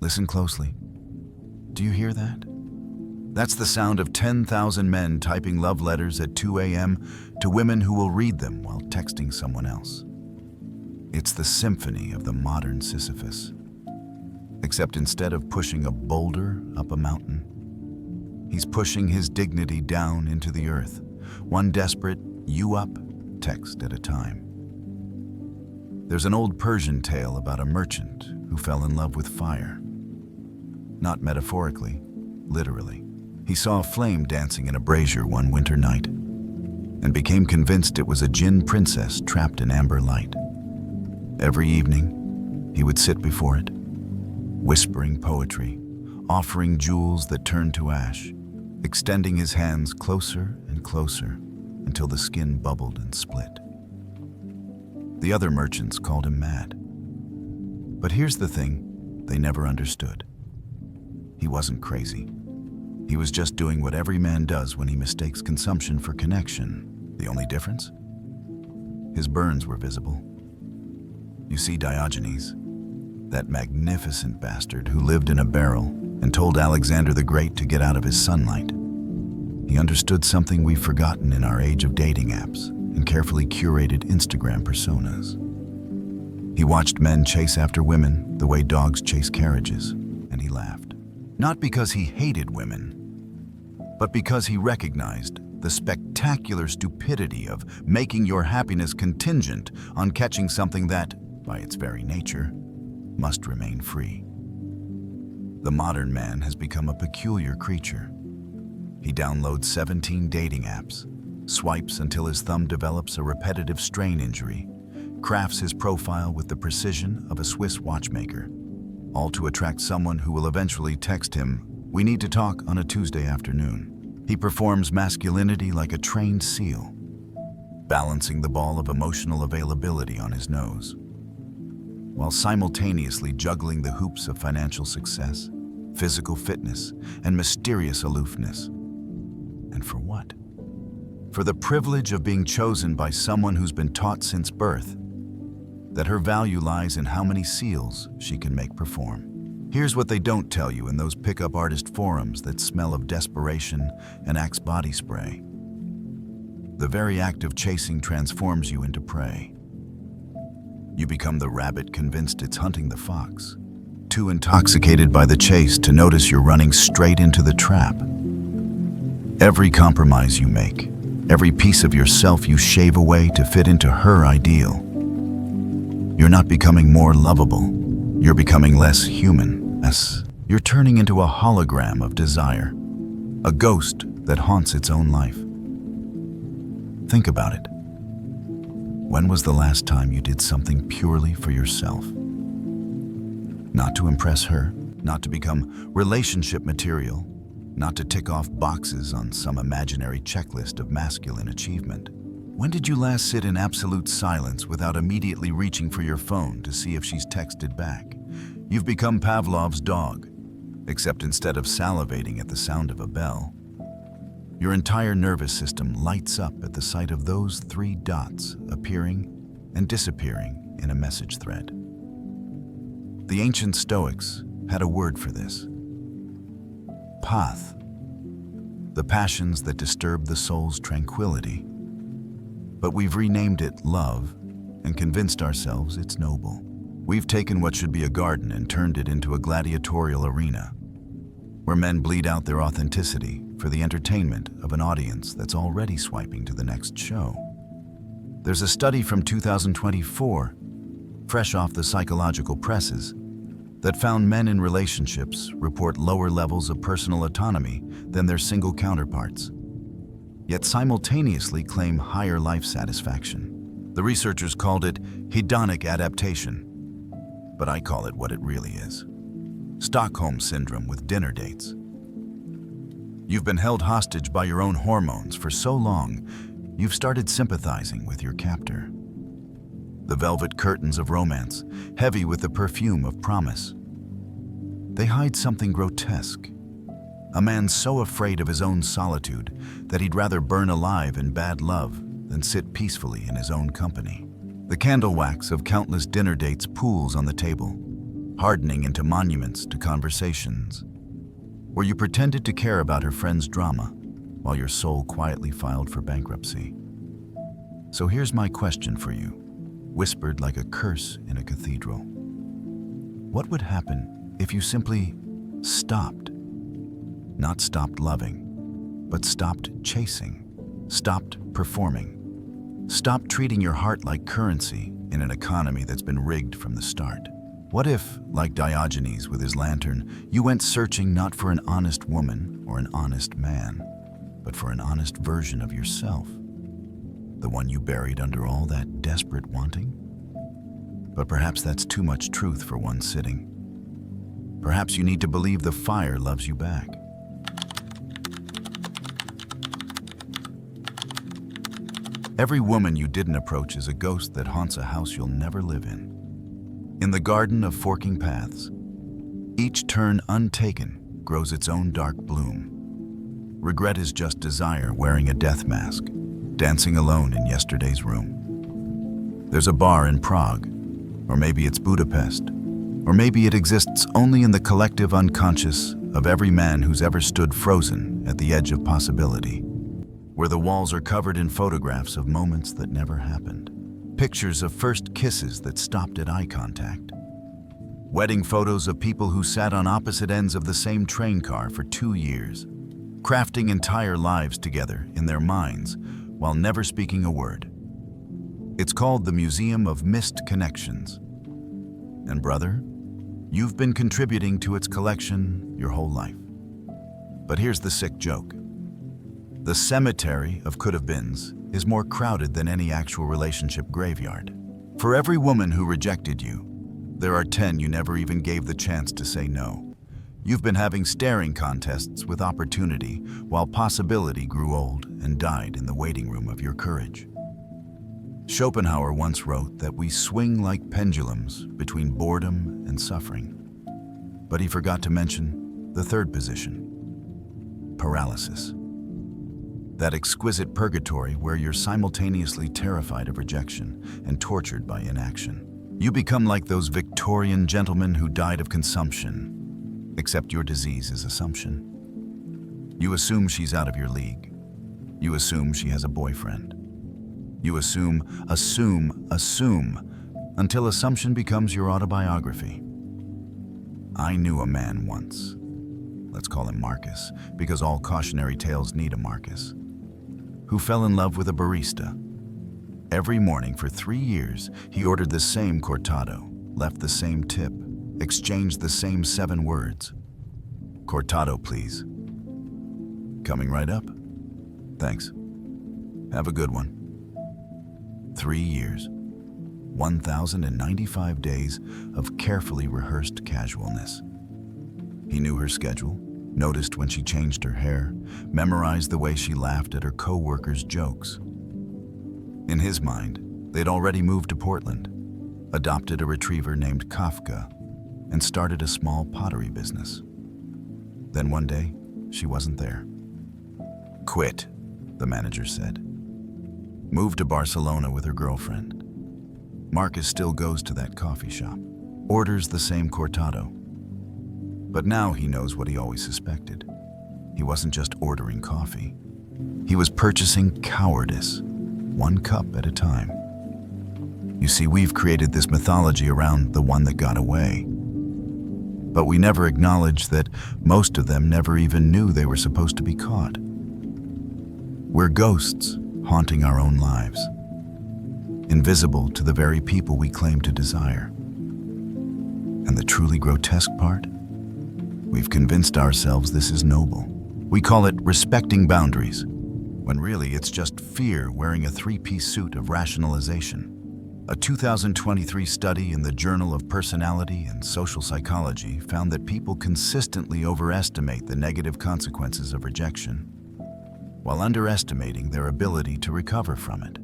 Listen closely. Do you hear that? That's the sound of 10,000 men typing love letters at 2 a.m. to women who will read them while texting someone else. It's the symphony of the modern Sisyphus. Except instead of pushing a boulder up a mountain, he's pushing his dignity down into the earth, one desperate "you up" text at a time. There's an old Persian tale about a merchant who fell in love with fire. Not metaphorically, literally. He saw a flame dancing in a brazier one winter night and became convinced it was a jinn princess trapped in amber light. Every evening, he would sit before it, whispering poetry, offering jewels that turned to ash, extending his hands closer and closer until the skin bubbled and split. The other merchants called him mad. But here's the thing they never understood. He wasn't crazy. He was just doing what every man does when he mistakes consumption for connection. The only difference? His burns were visible. You see, Diogenes, that magnificent bastard who lived in a barrel and told Alexander the Great to get out of his sunlight. He understood something we've forgotten in our age of dating apps and carefully curated Instagram personas. He watched men chase after women the way dogs chase carriages, and he laughed. Not because he hated women, but because he recognized the spectacular stupidity of making your happiness contingent on catching something that, by its very nature, must remain free. The modern man has become a peculiar creature. He downloads 17 dating apps, swipes until his thumb develops a repetitive strain injury, crafts his profile with the precision of a Swiss watchmaker, all to attract someone who will eventually text him, "We need to talk on a Tuesday afternoon." He performs masculinity like a trained seal, balancing the ball of emotional availability on his nose, while simultaneously juggling the hoops of financial success, physical fitness, and mysterious aloofness. And for what? For the privilege of being chosen by someone who's been taught since birth that her value lies in how many seals she can make perform. Here's what they don't tell you in those pickup artist forums that smell of desperation and Axe body spray. The very act of chasing transforms you into prey. You become the rabbit convinced it's hunting the fox, too intoxicated by the chase to notice you're running straight into the trap. Every compromise you make, every piece of yourself you shave away to fit into her ideal. You're not becoming more lovable, you're becoming less human. You're turning into a hologram of desire, a ghost that haunts its own life. Think about it. When was the last time you did something purely for yourself? Not to impress her, not to become relationship material, not to tick off boxes on some imaginary checklist of masculine achievement. When did you last sit in absolute silence without immediately reaching for your phone to see if she's texted back? You've become Pavlov's dog, except instead of salivating at the sound of a bell, your entire nervous system lights up at the sight of those 3 dots appearing and disappearing in a message thread. The ancient Stoics had a word for this. Path, the passions that disturb the soul's tranquility. But we've renamed it love and convinced ourselves it's noble. We've taken what should be a garden and turned it into a gladiatorial arena, where men bleed out their authenticity for the entertainment of an audience that's already swiping to the next show. There's a study from 2024, fresh off the psychological presses, that found men in relationships report lower levels of personal autonomy than their single counterparts, yet simultaneously claim higher life satisfaction. The researchers called it hedonic adaptation, but I call it what it really is: Stockholm Syndrome with dinner dates. You've been held hostage by your own hormones for so long, you've started sympathizing with your captor. The velvet curtains of romance, heavy with the perfume of promise. They hide something grotesque. A man so afraid of his own solitude that he'd rather burn alive in bad love than sit peacefully in his own company. The candle wax of countless dinner dates pools on the table, hardening into monuments to conversations, where you pretended to care about her friend's drama while your soul quietly filed for bankruptcy. So here's my question for you, whispered like a curse in a cathedral. What would happen if you simply stopped? Not stopped loving, but stopped chasing, stopped performing, stopped treating your heart like currency in an economy that's been rigged from the start. What if, like Diogenes with his lantern, you went searching not for an honest woman or an honest man, but for an honest version of yourself, the one you buried under all that desperate wanting? But perhaps that's too much truth for one sitting. Perhaps you need to believe the fire loves you back. Every woman you didn't approach is a ghost that haunts a house you'll never live in. In the garden of forking paths, each turn untaken grows its own dark bloom. Regret is just desire wearing a death mask, dancing alone in yesterday's room. There's a bar in Prague, or maybe it's Budapest, or maybe it exists only in the collective unconscious of every man who's ever stood frozen at the edge of possibility, where the walls are covered in photographs of moments that never happened, pictures of first kisses that stopped at eye contact, wedding photos of people who sat on opposite ends of the same train car for 2 years, crafting entire lives together in their minds while never speaking a word. It's called the Museum of Missed Connections. And brother, you've been contributing to its collection your whole life. But here's the sick joke. The cemetery of could-have-beens is more crowded than any actual relationship graveyard. For every woman who rejected you, there are 10 you never even gave the chance to say no. You've been having staring contests with opportunity while possibility grew old and died in the waiting room of your courage. Schopenhauer once wrote that we swing like pendulums between boredom and suffering. But he forgot to mention the third position, paralysis. That exquisite purgatory where you're simultaneously terrified of rejection and tortured by inaction. You become like those Victorian gentlemen who died of consumption, except your disease is assumption. You assume she's out of your league. You assume she has a boyfriend. You assume, until assumption becomes your autobiography. I knew a man once. Let's call him Marcus, because all cautionary tales need a Marcus, who fell in love with a barista. Every morning for 3 years, he ordered the same cortado, left the same tip, exchanged the same 7 words. Cortado, please. Coming right up. Thanks. Have a good one. 3 years, 1,095 days of carefully rehearsed casualness. He knew her schedule, noticed when she changed her hair, memorized the way she laughed at her co-workers' jokes. In his mind, they'd already moved to Portland, adopted a retriever named Kafka, and started a small pottery business. Then one day, she wasn't there. Quit, the manager said. Moved to Barcelona with her girlfriend. Marcus still goes to that coffee shop, orders the same cortado. But now he knows what he always suspected. He wasn't just ordering coffee. He was purchasing cowardice, 1 cup at a time. You see, we've created this mythology around the one that got away. But we never acknowledge that most of them never even knew they were supposed to be caught. We're ghosts haunting our own lives, invisible to the very people we claim to desire. And the truly grotesque part? We've convinced ourselves this is noble. We call it respecting boundaries, when really it's just fear wearing a 3-piece suit of rationalization. A 2023 study in the Journal of Personality and Social Psychology found that people consistently overestimate the negative consequences of rejection, while underestimating their ability to recover from it.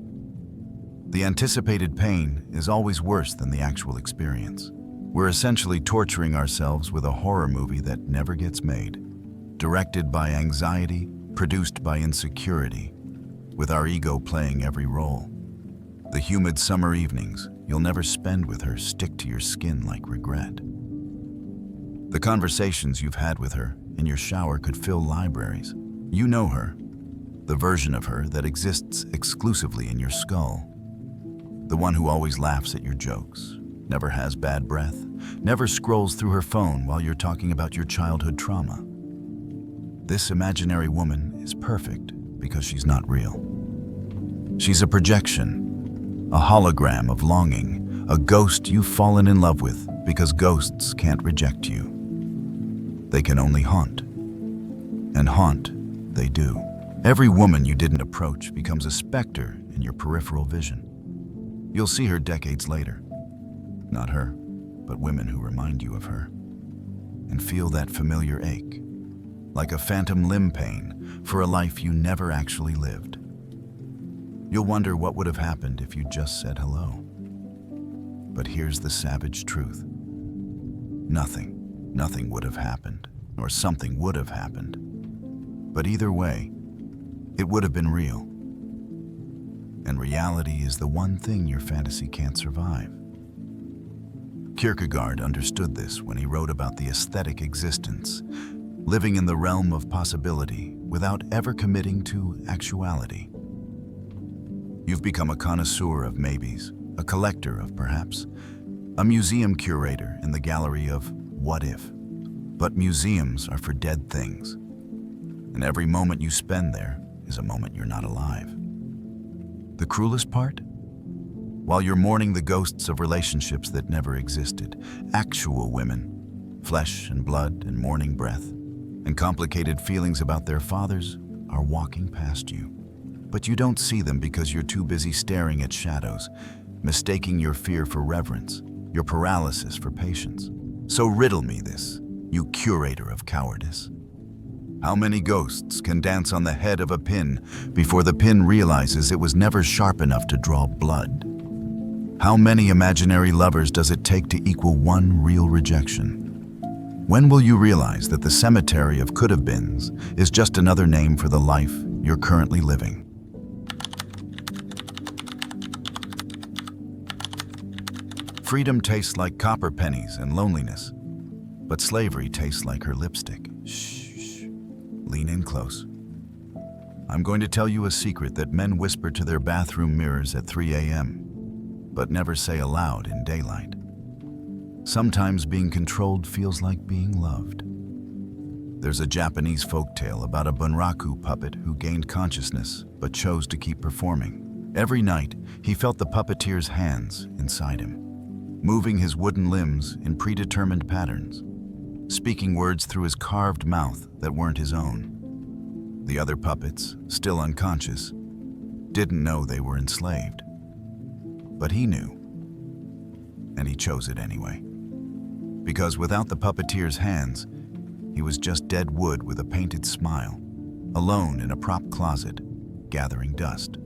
The anticipated pain is always worse than the actual experience. We're essentially torturing ourselves with a horror movie that never gets made, directed by anxiety, produced by insecurity, with our ego playing every role. The humid summer evenings you'll never spend with her stick to your skin like regret. The conversations you've had with her in your shower could fill libraries. You know her, the version of her that exists exclusively in your skull. The one who always laughs at your jokes, never has bad breath, never scrolls through her phone while you're talking about your childhood trauma. This imaginary woman is perfect because she's not real. She's a projection, a hologram of longing, a ghost you've fallen in love with because ghosts can't reject you. They can only haunt. And haunt, they do. Every woman you didn't approach becomes a specter in your peripheral vision. You'll see her decades later. Not her, but women who remind you of her. And feel that familiar ache, like a phantom limb pain for a life you never actually lived. You'll wonder what would have happened if you just said hello. But here's the savage truth. Nothing would have happened, or something would have happened. But either way, it would have been real. And reality is the one thing your fantasy can't survive. Kierkegaard understood this when he wrote about the aesthetic existence, living in the realm of possibility without ever committing to actuality. You've become a connoisseur of maybes, a collector of perhaps, a museum curator in the gallery of what if. But museums are for dead things, and every moment you spend there is a moment you're not alive. The cruelest part? While you're mourning the ghosts of relationships that never existed, actual women, flesh and blood and morning breath, and complicated feelings about their fathers are walking past you. But you don't see them because you're too busy staring at shadows, mistaking your fear for reverence, your paralysis for patience. So riddle me this, you curator of cowardice. How many ghosts can dance on the head of a pin before the pin realizes it was never sharp enough to draw blood? How many imaginary lovers does it take to equal one real rejection? When will you realize that the cemetery of could-have-beens is just another name for the life you're currently living? Freedom tastes like copper pennies and loneliness, but slavery tastes like her lipstick. Shh. Lean in close. I'm going to tell you a secret that men whisper to their bathroom mirrors at 3 a.m., but never say aloud in daylight. Sometimes being controlled feels like being loved. There's a Japanese folktale about a bunraku puppet who gained consciousness but chose to keep performing. Every night, he felt the puppeteer's hands inside him, moving his wooden limbs in predetermined patterns, speaking words through his carved mouth that weren't his own. The other puppets, still unconscious, didn't know they were enslaved. But he knew, and he chose it anyway. Because without the puppeteer's hands, he was just dead wood with a painted smile, alone in a prop closet, gathering dust.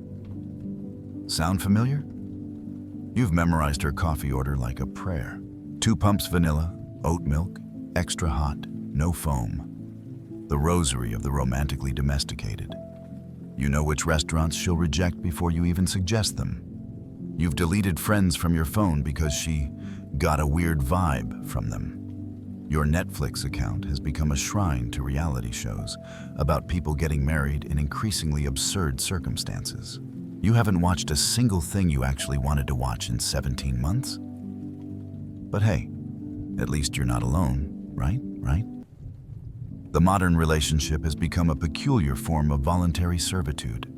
Sound familiar? You've memorized her coffee order like a prayer. 2 pumps vanilla, oat milk, extra hot, no foam. The rosary of the romantically domesticated. You know which restaurants she'll reject before you even suggest them. You've deleted friends from your phone because she got a weird vibe from them. Your Netflix account has become a shrine to reality shows about people getting married in increasingly absurd circumstances. You haven't watched a single thing you actually wanted to watch in 17 months? But hey, at least you're not alone, right? The modern relationship has become a peculiar form of voluntary servitude.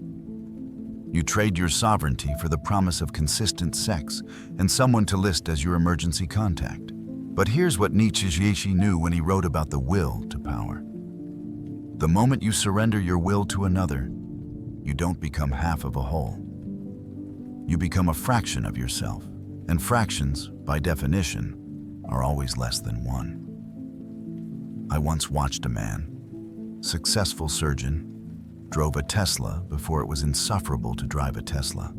You trade your sovereignty for the promise of consistent sex and someone to list as your emergency contact. But here's what Nietzsche knew when he wrote about the will to power. The moment you surrender your will to another, you don't become half of a whole. You become a fraction of yourself, and fractions, by definition, are always less than one. I once watched a man, successful surgeon, drove a Tesla before it was insufferable to drive a Tesla,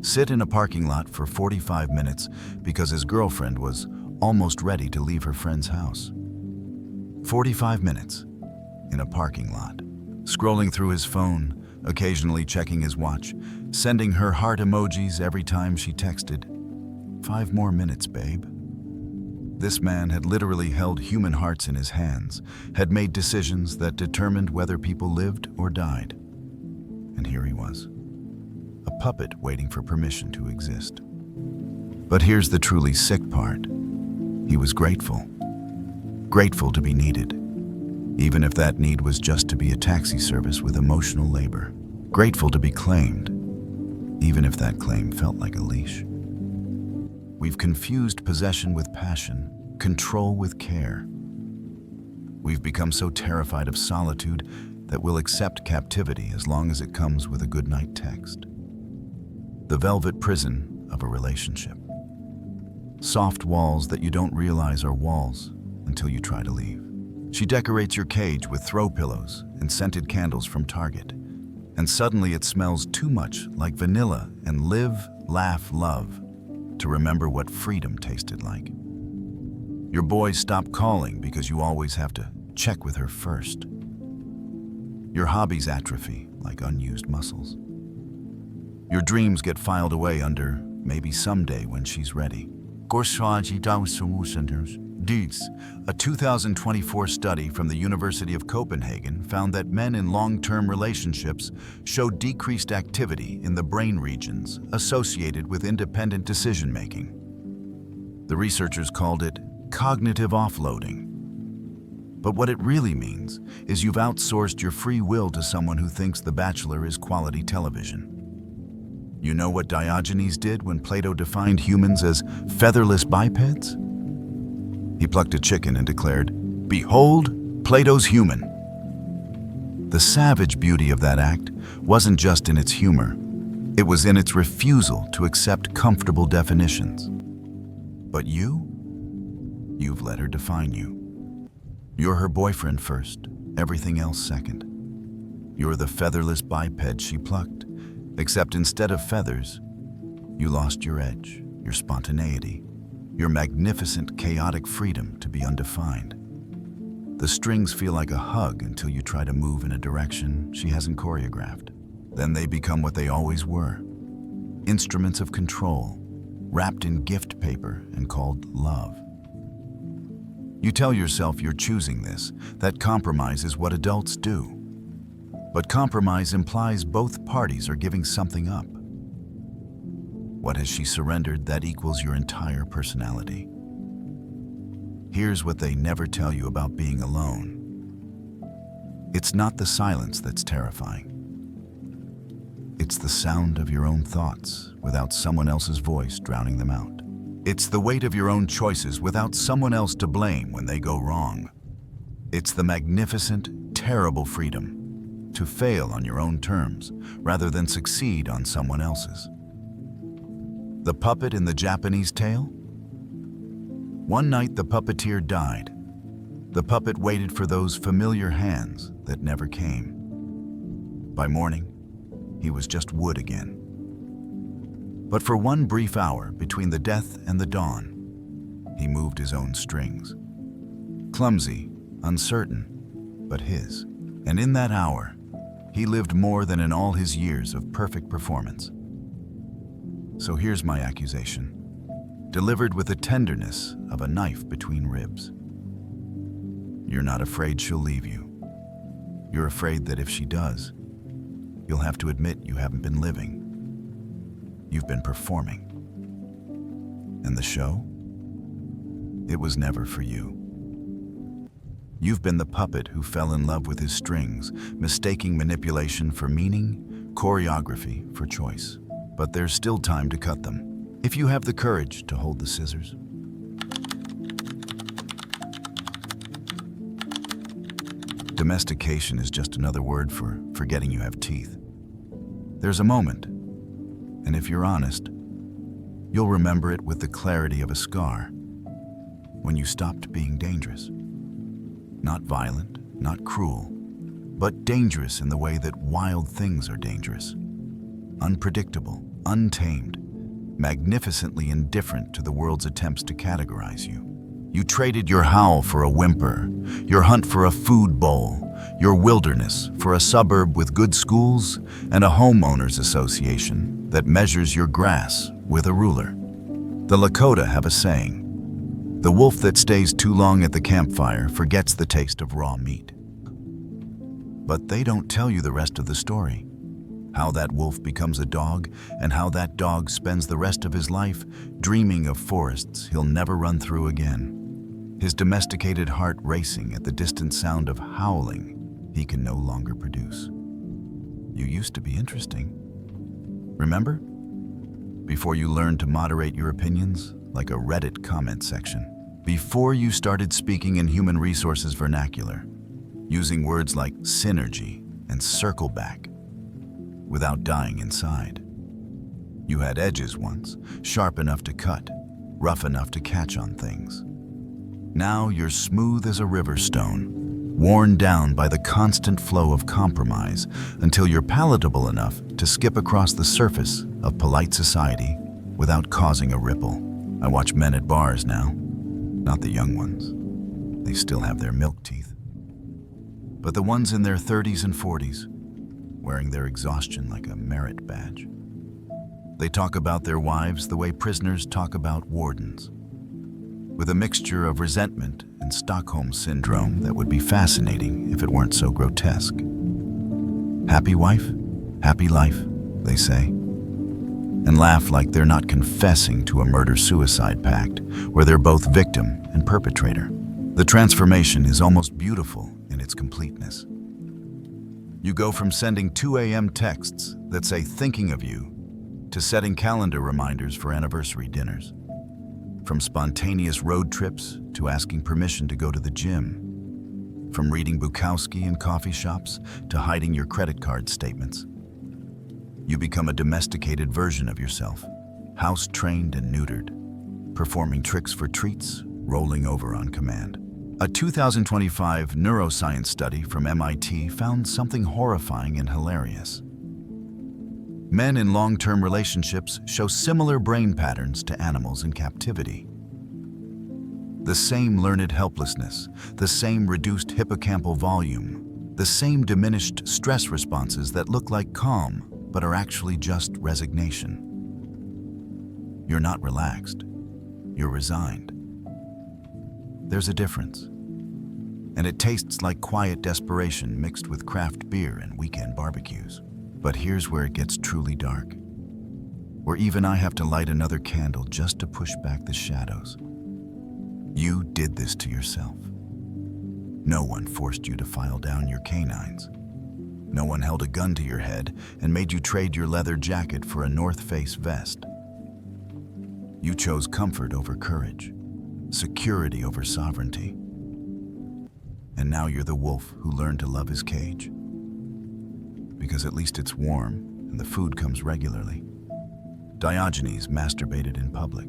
sit in a parking lot for 45 minutes because his girlfriend was almost ready to leave her friend's house. 45 minutes in a parking lot, scrolling through his phone, occasionally checking his watch, sending her heart emojis every time she texted, 5 more minutes, babe. This man had literally held human hearts in his hands, had made decisions that determined whether people lived or died. And here he was, a puppet waiting for permission to exist. But here's the truly sick part. He was grateful. Grateful to be needed, even if that need was just to be a taxi service with emotional labor. Grateful to be claimed, even if that claim felt like a leash. We've confused possession with passion, control with care. We've become so terrified of solitude that we'll accept captivity as long as it comes with a goodnight text. The velvet prison of a relationship. Soft walls that you don't realize are walls until you try to leave. She decorates your cage with throw pillows and scented candles from Target, and suddenly it smells too much like vanilla and live, laugh, love to remember what freedom tasted like. Your boys stop calling because you always have to check with her first. Your hobbies atrophy like unused muscles. Your dreams get filed away under maybe someday when she's ready. A 2024 study from the University of Copenhagen found that men in long-term relationships showed decreased activity in the brain regions associated with independent decision-making. The researchers called it cognitive offloading. But what it really means is you've outsourced your free will to someone who thinks The Bachelor is quality television. You know what Diogenes did when Plato defined humans as featherless bipeds? He plucked a chicken and declared, "Behold, Plato's human." The savage beauty of that act wasn't just in its humor, it was in its refusal to accept comfortable definitions. But you've let her define you. You're her boyfriend first, everything else second. You're the featherless biped she plucked, except instead of feathers, you lost your edge, your spontaneity, your magnificent, chaotic freedom to be undefined. The strings feel like a hug until you try to move in a direction she hasn't choreographed. Then they become what they always were, instruments of control, wrapped in gift paper and called love. You tell yourself you're choosing this, that compromise is what adults do. But compromise implies both parties are giving something up. What has she surrendered that equals your entire personality? Here's what they never tell you about being alone. It's not the silence that's terrifying. It's the sound of your own thoughts without someone else's voice drowning them out. It's the weight of your own choices without someone else to blame when they go wrong. It's the magnificent, terrible freedom to fail on your own terms rather than succeed on someone else's. The puppet in the Japanese tale? One night the puppeteer died. The puppet waited for those familiar hands that never came. By morning, he was just wood again. But for one brief hour between the death and the dawn, he moved his own strings. Clumsy, uncertain, but his. And in that hour, he lived more than in all his years of perfect performance. So here's my accusation, delivered with the tenderness of a knife between ribs. You're not afraid she'll leave you. You're afraid that if she does, you'll have to admit you haven't been living. You've been performing. And the show? It was never for you. You've been the puppet who fell in love with his strings, mistaking manipulation for meaning, choreography for choice. But there's still time to cut them, if you have the courage to hold the scissors. Domestication is just another word for forgetting you have teeth. There's a moment, and if you're honest, you'll remember it with the clarity of a scar, when you stopped being dangerous. Not violent, not cruel, but dangerous in the way that wild things are dangerous. Unpredictable, untamed, magnificently indifferent to the world's attempts to categorize you. You traded your howl for a whimper, your hunt for a food bowl, your wilderness for a suburb with good schools and a homeowners association that measures your grass with a ruler. The Lakota have a saying, The wolf that stays too long at the campfire forgets the taste of raw meat. But they don't tell you the rest of the story. How that wolf becomes a dog, and how that dog spends the rest of his life dreaming of forests he'll never run through again. His domesticated heart racing at the distant sound of howling he can no longer produce. You used to be interesting. Remember? Before you learned to moderate your opinions, like a Reddit comment section. Before you started speaking in human resources vernacular, using words like synergy and circle back, without dying inside. You had edges once, sharp enough to cut, rough enough to catch on things. Now you're smooth as a river stone, worn down by the constant flow of compromise until you're palatable enough to skip across the surface of polite society without causing a ripple. I watch men at bars now, not the young ones. They still have their milk teeth. But the ones in their 30s and 40s, wearing their exhaustion like a merit badge. They talk about their wives the way prisoners talk about wardens, with a mixture of resentment and Stockholm syndrome that would be fascinating if it weren't so grotesque. Happy wife, happy life, they say, and laugh like they're not confessing to a murder-suicide pact where they're both victim and perpetrator. The transformation is almost beautiful in its completeness. You go from sending 2 a.m. texts that say thinking of you to setting calendar reminders for anniversary dinners. From spontaneous road trips to asking permission to go to the gym. From reading Bukowski in coffee shops to hiding your credit card statements. You become a domesticated version of yourself, house-trained and neutered, performing tricks for treats, rolling over on command. A 2025 neuroscience study from MIT found something horrifying and hilarious. Men in long-term relationships show similar brain patterns to animals in captivity. The same learned helplessness, the same reduced hippocampal volume, the same diminished stress responses that look like calm but are actually just resignation. You're not relaxed, you're resigned. There's a difference, and it tastes like quiet desperation mixed with craft beer and weekend barbecues. But here's where it gets truly dark, where even I have to light another candle just to push back the shadows. You did this to yourself. No one forced you to file down your canines. No one held a gun to your head and made you trade your leather jacket for a North Face vest. You chose comfort over courage, security over sovereignty. And now you're the wolf who learned to love his cage. Because at least it's warm and the food comes regularly. Diogenes masturbated in public.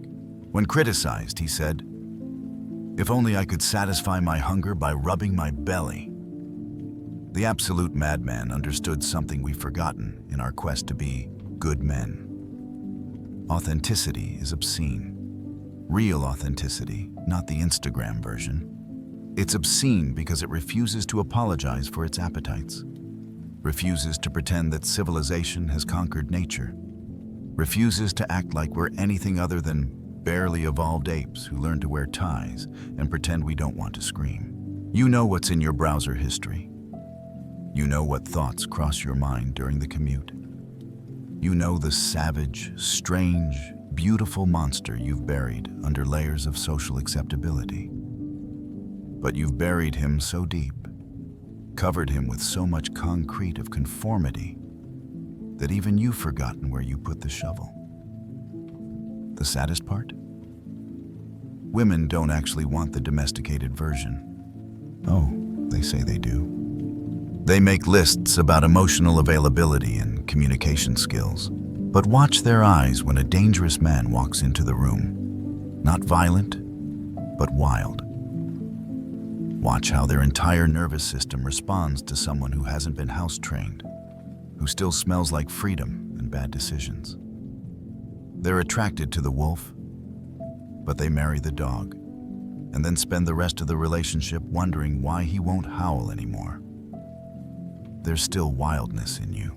When criticized, he said, "If only I could satisfy my hunger by rubbing my belly." The absolute madman understood something we've forgotten in our quest to be good men. Authenticity is obscene. Real authenticity, not the Instagram version. It's obscene because it refuses to apologize for its appetites. Refuses to pretend that civilization has conquered nature. Refuses to act like we're anything other than barely evolved apes who learn to wear ties and pretend we don't want to scream. You know what's in your browser history. You know what thoughts cross your mind during the commute. You know the savage, strange, beautiful monster you've buried under layers of social acceptability. But you've buried him so deep, covered him with so much concrete of conformity, that even you've forgotten where you put the shovel. The saddest part? Women don't actually want the domesticated version. Oh, they say they do. They make lists about emotional availability and communication skills, but watch their eyes when a dangerous man walks into the room. Not violent, but wild. Watch how their entire nervous system responds to someone who hasn't been house-trained, who still smells like freedom and bad decisions. They're attracted to the wolf, but they marry the dog, and then spend the rest of the relationship wondering why he won't howl anymore. There's still wildness in you.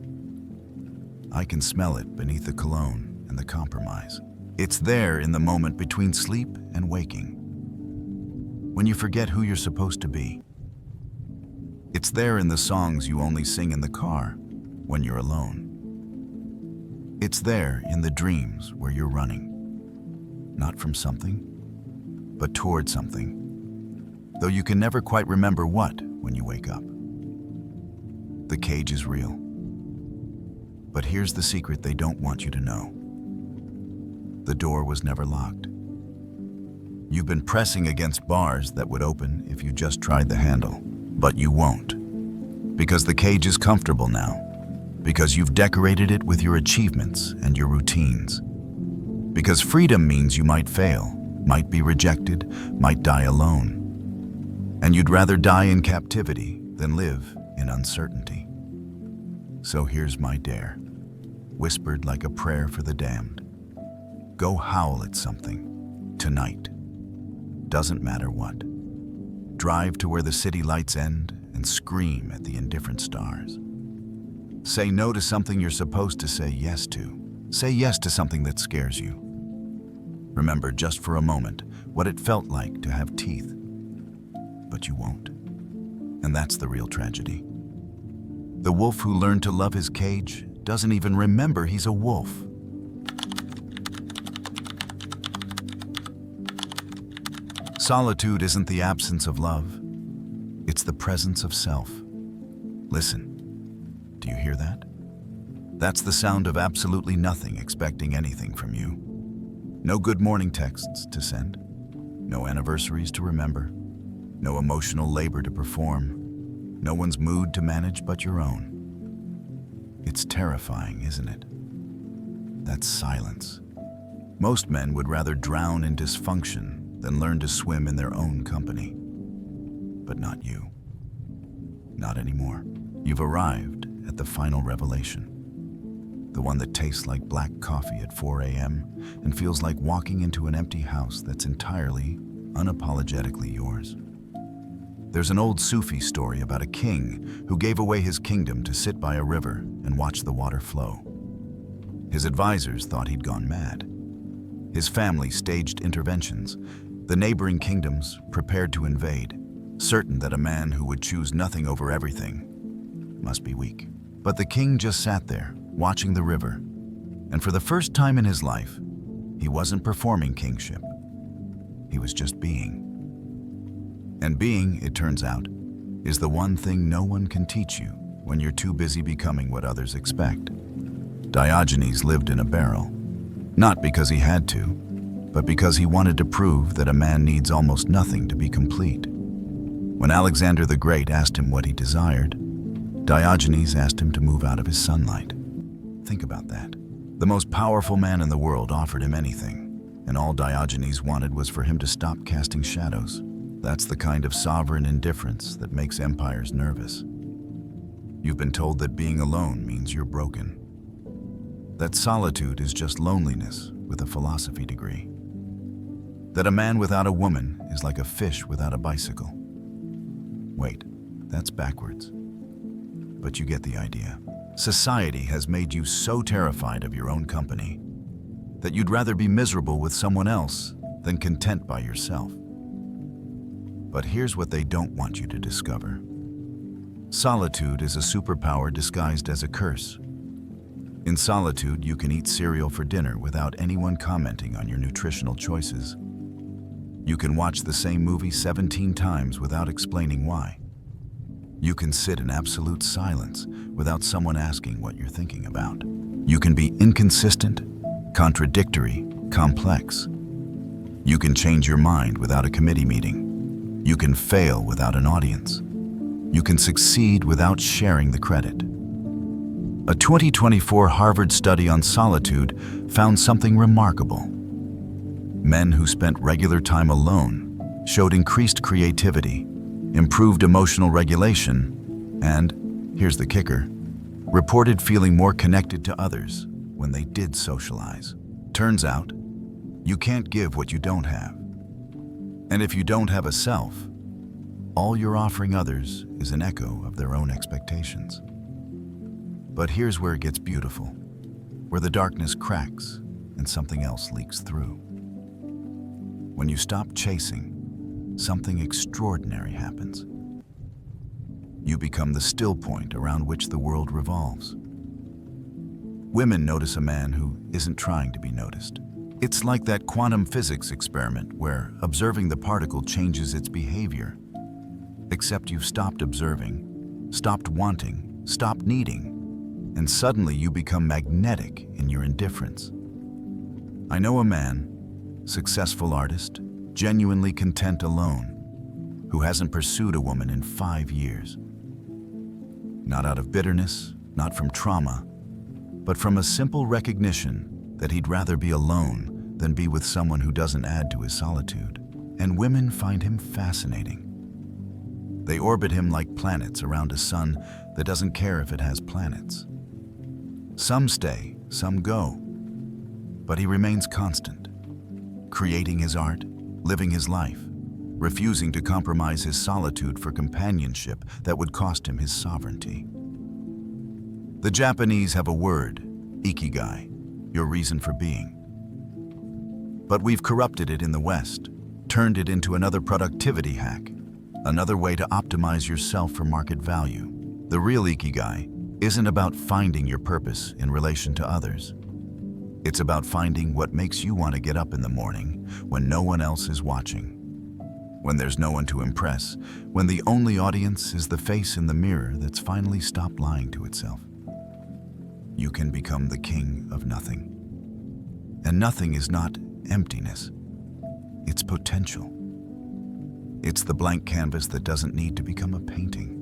I can smell it beneath the cologne and the compromise. It's there in the moment between sleep and waking, when you forget who you're supposed to be. It's there in the songs you only sing in the car when you're alone. It's there in the dreams where you're running, not from something, but toward something, though you can never quite remember what when you wake up. The cage is real. But here's the secret they don't want you to know. The door was never locked. You've been pressing against bars that would open if you just tried the handle, but you won't. Because the cage is comfortable now. Because you've decorated it with your achievements and your routines. Because freedom means you might fail, might be rejected, might die alone. And you'd rather die in captivity than live in uncertainty. So here's my dare, whispered like a prayer for the damned. Go howl at something, tonight. Doesn't matter what. Drive to where the city lights end and scream at the indifferent stars. Say no to something you're supposed to say yes to. Say yes to something that scares you. Remember just for a moment what it felt like to have teeth. But you won't. And that's the real tragedy. The wolf who learned to love his cage doesn't even remember he's a wolf. Solitude isn't the absence of love. It's the presence of self. Listen. Do you hear that? That's the sound of absolutely nothing expecting anything from you. No good morning texts to send. No anniversaries to remember. No emotional labor to perform. No one's mood to manage but your own. It's terrifying, isn't it? That's silence. Most men would rather drown in dysfunction than learn to swim in their own company. But not you. Not anymore. You've arrived at the final revelation. The one that tastes like black coffee at 4 a.m. and feels like walking into an empty house that's entirely, unapologetically yours. There's an old Sufi story about a king who gave away his kingdom to sit by a river and watch the water flow. His advisors thought he'd gone mad. His family staged interventions. The neighboring kingdoms prepared to invade, certain that a man who would choose nothing over everything must be weak. But the king just sat there, watching the river, and for the first time in his life, he wasn't performing kingship. He was just being. And being, it turns out, is the one thing no one can teach you when you're too busy becoming what others expect. Diogenes lived in a barrel, not because he had to, but because he wanted to prove that a man needs almost nothing to be complete. When Alexander the Great asked him what he desired, Diogenes asked him to move out of his sunlight. Think about that. The most powerful man in the world offered him anything, and all Diogenes wanted was for him to stop casting shadows. That's the kind of sovereign indifference that makes empires nervous. You've been told that being alone means you're broken. That solitude is just loneliness with a philosophy degree. That a man without a woman is like a fish without a bicycle. Wait, that's backwards. But you get the idea. Society has made you so terrified of your own company that you'd rather be miserable with someone else than content by yourself. But here's what they don't want you to discover. Solitude is a superpower disguised as a curse. In solitude, you can eat cereal for dinner without anyone commenting on your nutritional choices. You can watch the same movie 17 times without explaining why. You can sit in absolute silence without someone asking what you're thinking about. You can be inconsistent, contradictory, complex. You can change your mind without a committee meeting. You can fail without an audience. You can succeed without sharing the credit. A 2024 Harvard study on solitude found something remarkable. Men who spent regular time alone showed increased creativity, improved emotional regulation, and, here's the kicker, reported feeling more connected to others when they did socialize. Turns out, you can't give what you don't have. And if you don't have a self, all you're offering others is an echo of their own expectations. But here's where it gets beautiful, where the darkness cracks and something else leaks through. When you stop chasing, something extraordinary happens. You become the still point around which the world revolves. Women notice a man who isn't trying to be noticed. It's like that quantum physics experiment where observing the particle changes its behavior. Except you've stopped observing, stopped wanting, stopped needing, and suddenly you become magnetic in your indifference. I know a man, successful artist, genuinely content alone, who hasn't pursued a woman in 5 years. Not out of bitterness, not from trauma, but from a simple recognition that he'd rather be alone than be with someone who doesn't add to his solitude. And women find him fascinating. They orbit him like planets around a sun that doesn't care if it has planets. Some stay, some go, but he remains constant, creating his art, living his life, refusing to compromise his solitude for companionship that would cost him his sovereignty. The Japanese have a word, ikigai, your reason for being. But we've corrupted it in the West, turned it into another productivity hack, another way to optimize yourself for market value. The real ikigai isn't about finding your purpose in relation to others. It's about finding what makes you want to get up in the morning when no one else is watching, when there's no one to impress, when the only audience is the face in the mirror that's finally stopped lying to itself. You can become the king of nothing. And nothing is not emptiness. It's potential. It's the blank canvas that doesn't need to become a painting.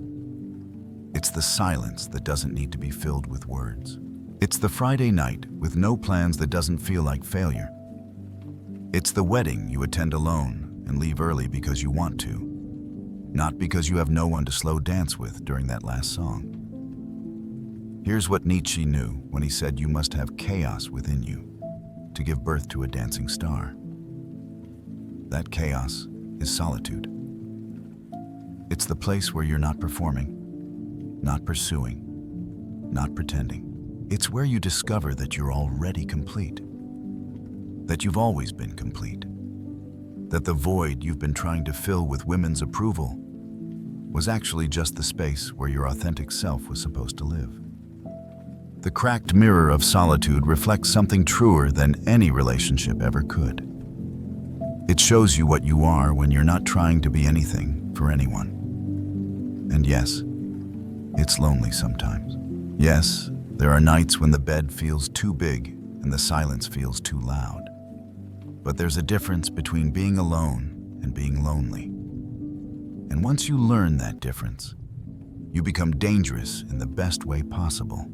It's the silence that doesn't need to be filled with words. It's the Friday night with no plans that doesn't feel like failure. It's the wedding you attend alone and leave early because you want to, not because you have no one to slow dance with during that last song. Here's what Nietzsche knew when he said you must have chaos within you to give birth to a dancing star. That chaos is solitude. It's the place where you're not performing, not pursuing, not pretending. It's where you discover that you're already complete, that you've always been complete, that the void you've been trying to fill with women's approval was actually just the space where your authentic self was supposed to live. The cracked mirror of solitude reflects something truer than any relationship ever could. It shows you what you are when you're not trying to be anything for anyone. And yes, it's lonely sometimes. Yes, there are nights when the bed feels too big and the silence feels too loud. But there's a difference between being alone and being lonely. And once you learn that difference, you become dangerous in the best way possible.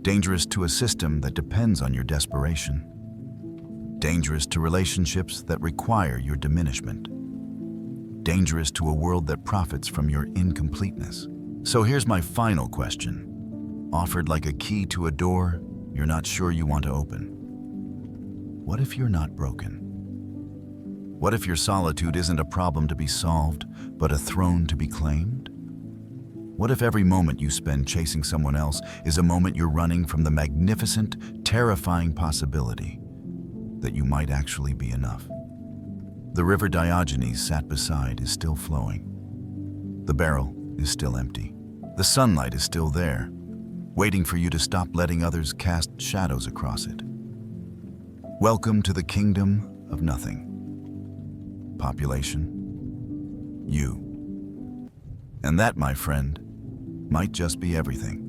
Dangerous to a system that depends on your desperation. Dangerous to relationships that require your diminishment. Dangerous to a world that profits from your incompleteness. So here's my final question, offered like a key to a door you're not sure you want to open. What if you're not broken? What if your solitude isn't a problem to be solved, but a throne to be claimed? What if every moment you spend chasing someone else is a moment you're running from the magnificent, terrifying possibility that you might actually be enough? The river Diogenes sat beside is still flowing. The barrel is still empty. The sunlight is still there, waiting for you to stop letting others cast shadows across it. Welcome to the kingdom of nothing. Population, you. And that, my friend, might just be everything.